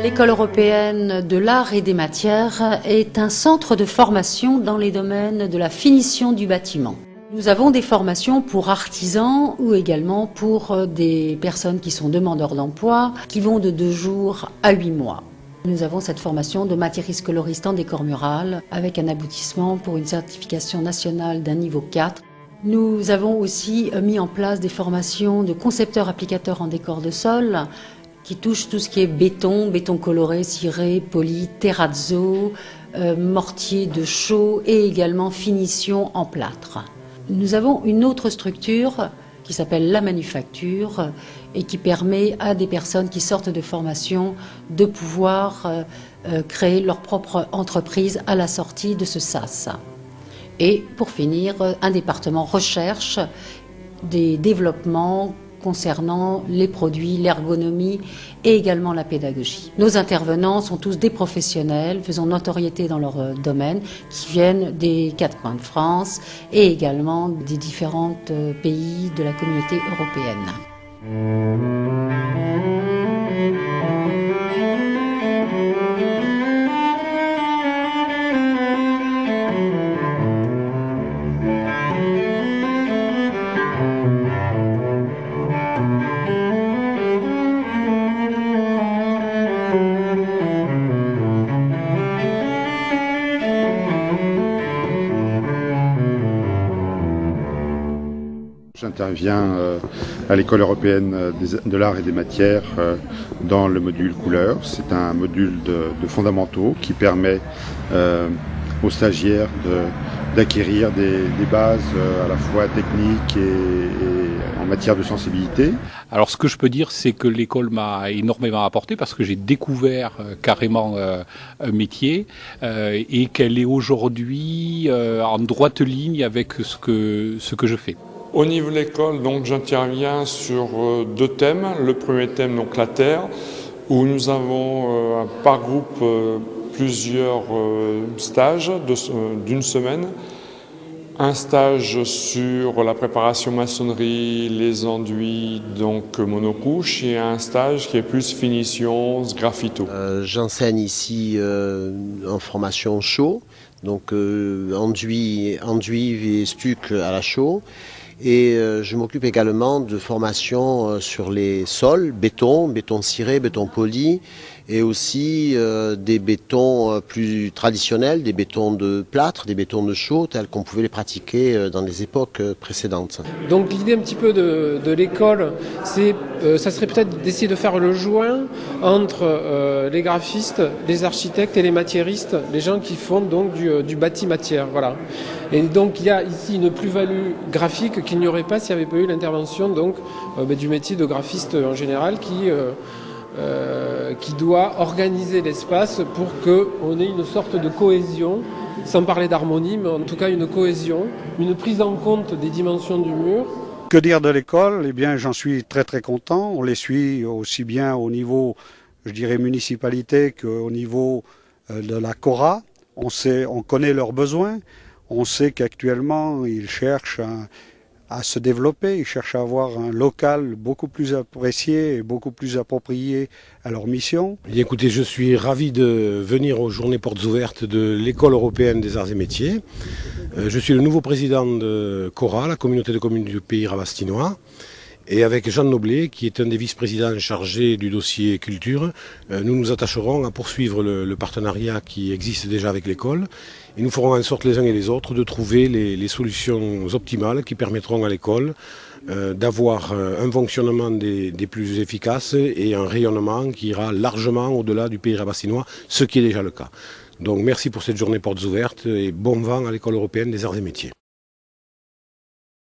L'École européenne de l'art et des matières est un centre de formation dans les domaines de la finition du bâtiment. Nous avons des formations pour artisans ou également pour des personnes qui sont demandeurs d'emploi qui vont de 2 jours à 8 mois. Nous avons cette formation de mathieriste coloriste en décor mural avec un aboutissement pour une certification nationale d'un niveau 4. Nous avons aussi mis en place des formations de concepteurs-applicateurs en décor de sol qui touchent tout ce qui est béton, béton coloré, ciré, poli, terrazzo, mortier de chaux et également finition en plâtre. Nous avons une autre structure qui s'appelle la manufacture et qui permet à des personnes qui sortent de formation de pouvoir créer leur propre entreprise à la sortie de ce SAS. Et pour finir, un département recherche des développements concernant les produits, l'ergonomie et également la pédagogie. Nos intervenants sont tous des professionnels faisant notoriété dans leur domaine qui viennent des 4 coins de France et également des différents pays de la communauté européenne. J'interviens à l'École européenne de l'art et des matières dans le module couleur. C'est un module de fondamentaux qui permet aux stagiaires d'acquérir des bases à la fois techniques et en matière de sensibilité. Alors ce que je peux dire, c'est que l'école m'a énormément apporté parce que j'ai découvert carrément un métier et qu'elle est aujourd'hui en droite ligne avec ce que je fais. Au niveau de l'école, donc j'interviens sur 2 thèmes. Le premier thème, donc la terre, où nous avons par groupe plusieurs stages d'une semaine. Un stage sur la préparation maçonnerie, les enduits, donc monocouche, et un stage qui est plus finition, graffito. J'enseigne ici en formation chaux, donc enduit et stuc à la chaux. Et je m'occupe également de formation sur les sols, béton ciré, béton poli, et aussi des bétons plus traditionnels, des bétons de plâtre, des bétons de chaux, tels qu'on pouvait les pratiquer dans les époques précédentes. Donc l'idée un petit peu de l'école, ça serait peut-être d'essayer de faire le joint entre les graphistes, les architectes et les matiéristes, les gens qui font donc du bâti matière. Voilà. Et donc il y a ici une plus-value graphique qu'il n'y aurait pas s'il n'y avait pas eu l'intervention donc du métier de graphiste en général qui doit organiser l'espace pour qu'on ait une sorte de cohésion, sans parler d'harmonie, mais en tout cas une cohésion, une prise en compte des dimensions du mur. Que dire de l'école? Eh bien, j'en suis très très content. On les suit aussi bien au niveau, je dirais, municipalité qu'au niveau de la Cora. On connaît leurs besoins. On sait qu'actuellement, ils cherchent à se développer, ils cherchent à avoir un local beaucoup plus apprécié et beaucoup plus approprié à leur mission. Écoutez, je suis ravi de venir aux journées portes ouvertes de l'École européenne des arts et métiers. Je suis le nouveau président de Cora, la communauté de communes du Pays Ravastinois. Et avec Jean Noblet, qui est un des vice-présidents chargés du dossier culture, nous nous attacherons à poursuivre le partenariat qui existe déjà avec l'école. Et nous ferons en sorte les uns et les autres de trouver les solutions optimales qui permettront à l'école d'avoir un fonctionnement des plus efficaces et un rayonnement qui ira largement au-delà du Pays Ravastinois, ce qui est déjà le cas. Donc merci pour cette journée portes ouvertes et bon vent à l'École européenne des arts et métiers.